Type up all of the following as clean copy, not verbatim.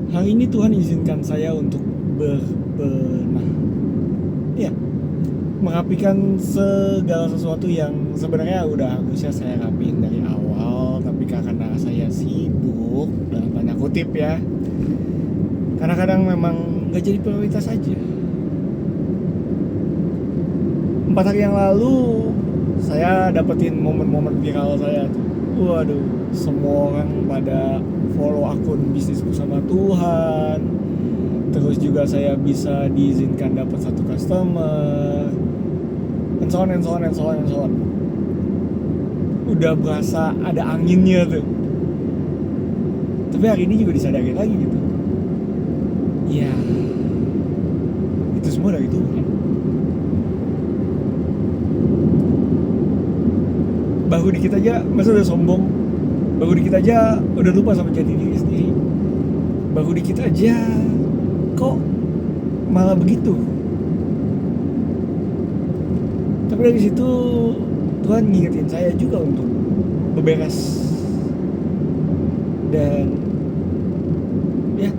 Hari ini Tuhan izinkan saya untuk berbenah, ya, merapikan segala sesuatu yang sebenarnya udah harusnya saya rapiin dari awal, tapi karena saya sibuk dalam tanda kutip ya, kadang-kadang memang nggak jadi prioritas aja. 4 hari yang lalu saya dapetin momen-momen viral saya tuh. Waduh, semua orang pada follow akun bisnis bersama Tuhan. Terus juga saya bisa diizinkan dapat 1 customer. And so on, and so on, and so on, and so on. Udah berasa ada anginnya tuh. Tapi hari ini juga disadarin lagi gitu. Ya, itu semua dari Tuhan. Baru dikit aja masa udah sombong, baru dikit aja udah lupa sama jati diri sendiri, baru dikit aja kok malah begitu. Tapi dari situ Tuhan ngingetin saya juga untuk beberes. Dan ya,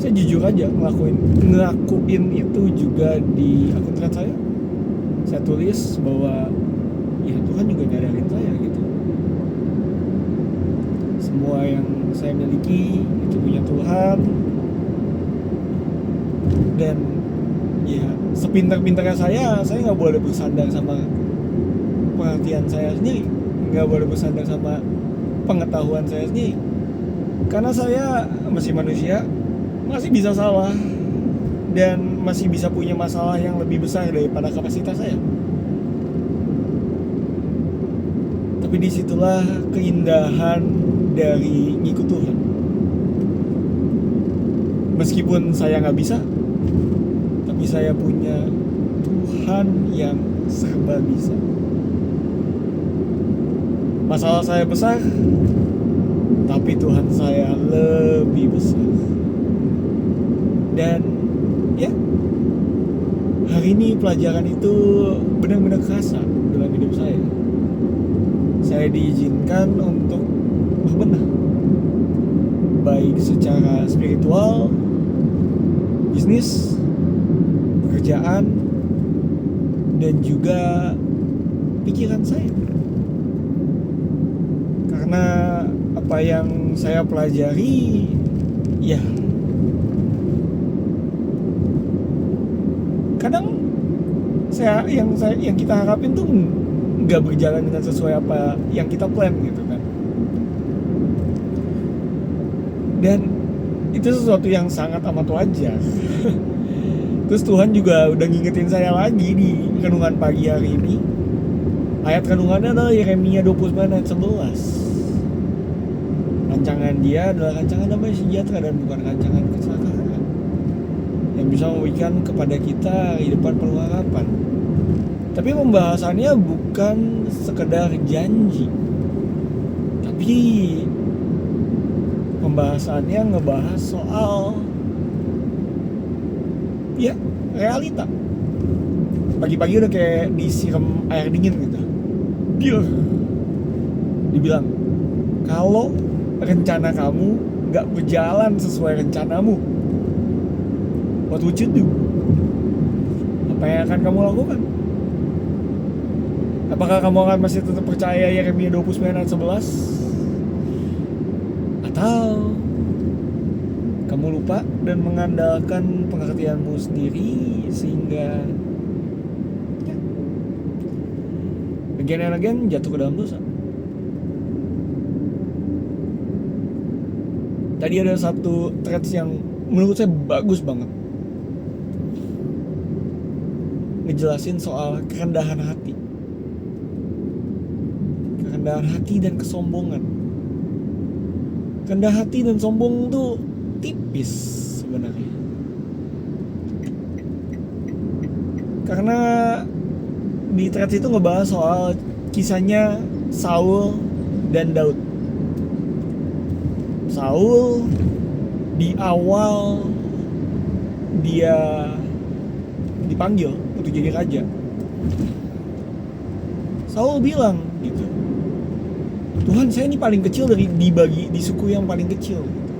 saya jujur aja ngelakuin itu juga di akun thread saya. Saya tulis bahwa ya Tuhan juga nyadarin saya gitu. Semua yang saya miliki itu punya Tuhan. Dan ya sepintar-pintarnya saya nggak boleh bersandar sama perhatian saya sendiri, nggak boleh bersandar sama pengetahuan saya sendiri, karena saya masih manusia, masih bisa salah, dan masih bisa punya masalah yang lebih besar daripada kapasitas saya. Tapi disitulah keindahan dari ngikut Tuhan. Meskipun saya nggak bisa, tapi saya punya Tuhan yang serba bisa. Masalah saya besar, tapi Tuhan saya lebih besar. Dan ya, hari ini pelajaran itu benar-benar kerasa dalam hidup saya. Saya diizinkan untuk berbenah, baik secara spiritual, bisnis, pekerjaan, dan juga pikiran saya. Karena apa yang saya pelajari, ya kadang yang kita harapin tuh nggak berjalan dengan sesuai apa yang kita plan gitu kan. Dan itu sesuatu yang sangat amat wajar. Terus Tuhan juga udah ngingetin saya lagi di renungan pagi hari ini. Ayat renungannya adalah Yeremia 29 ayat 11. Rancangan dia adalah rancangan damai sejahtera dan bukan rancangan kecelakaan, yang bisa memberikan kepada kita di depan penuh harapan. Tapi pembahasannya bukan sekedar janji, tapi pembahasannya ngebahas soal ya realita. Pagi-pagi udah kayak disiram air dingin gitu. Biar dibilang, kalau rencana kamu gak berjalan sesuai rencanamu, what would you do? Apa yang akan kamu lakukan? Apakah kamu akan masih tetap percaya Yeremia 29 ayat 11? Atau kamu lupa dan mengandalkan pengertianmu sendiri sehingga ya, again and again jatuh ke dalam dosa? Tadi ada satu threads yang menurut saya bagus banget, ngejelasin soal kerendahan hati dan kesombongan. Rendah hati dan sombong tuh tipis sebenarnya. Karena di threads itu ngebahas soal kisahnya Saul dan Daud. Saul di awal dia dipanggil untuk jadi raja, Saul bilang gitu, Tuhan, saya ini paling kecil di suku yang paling kecil gitu.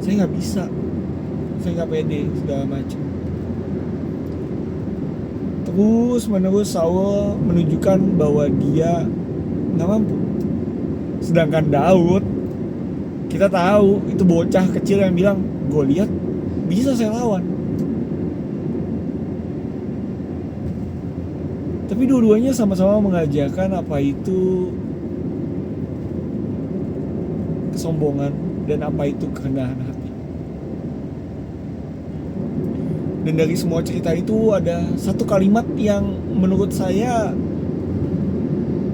saya nggak bisa, saya nggak pede segala macam. Terus menerus Saul menunjukkan bahwa dia nggak mampu. Sedangkan Daud, kita tahu itu bocah kecil yang bilang, Goliat bisa saya lawan. Tapi dua-duanya sama-sama mengajarkan apa itu kesombongan dan apa itu kerendahan hati. Dan dari semua cerita itu ada satu kalimat yang menurut saya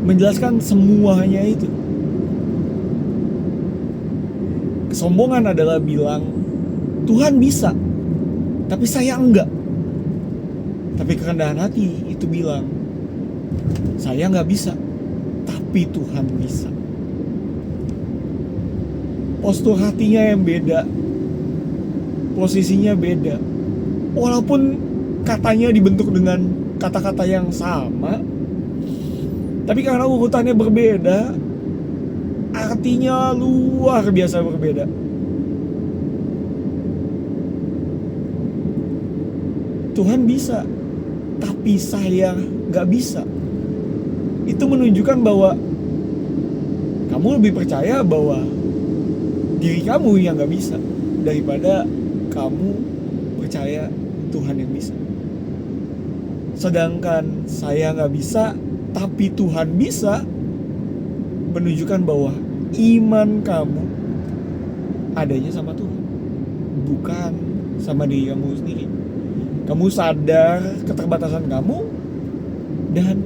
menjelaskan semuanya itu. Kesombongan adalah bilang, Tuhan bisa, tapi saya enggak. Tapi kerendahan hati itu bilang, saya enggak bisa, tapi Tuhan bisa. Postur hatinya yang beda, posisinya beda. Walaupun katanya dibentuk dengan kata-kata yang sama, tapi karena urutannya berbeda, artinya luar biasa berbeda. Tuhan bisa, tapi saya gak bisa. Itu menunjukkan bahwa kamu lebih percaya bahwa diri kamu yang gak bisa daripada kamu percaya Tuhan yang bisa. Sedangkan saya gak bisa, tapi Tuhan bisa, menunjukkan bahwa iman kamu adanya sama Tuhan, bukan sama diri kamu sendiri. Kamu sadar keterbatasan kamu, dan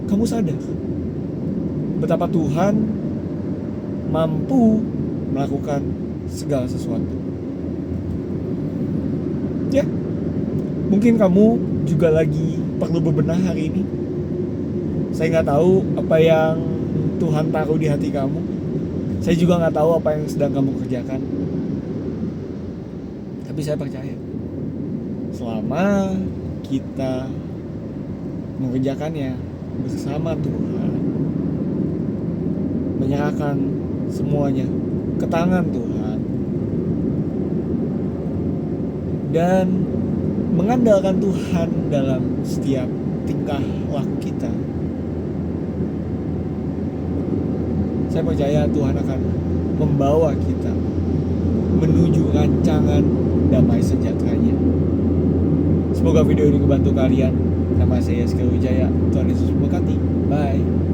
kamu sadar betapa Tuhan mampu melakukan segala sesuatu. Ya, mungkin kamu juga lagi perlu bebenah hari ini. Saya nggak tahu apa yang Tuhan taruh di hati kamu. Saya juga nggak tahu apa yang sedang kamu kerjakan. Tapi saya percaya, selama kita mengerjakannya bersama Tuhan, menyerahkan semuanya ke tangan Tuhan, dan mengandalkan Tuhan dalam setiap tingkah laku kita, saya percaya Tuhan akan membawa kita menuju rancangan damai sejahteranya. Semoga video ini membantu kalian. Nama saya Eskil Wijaya. Tuhan Yesus memberkati. Bye.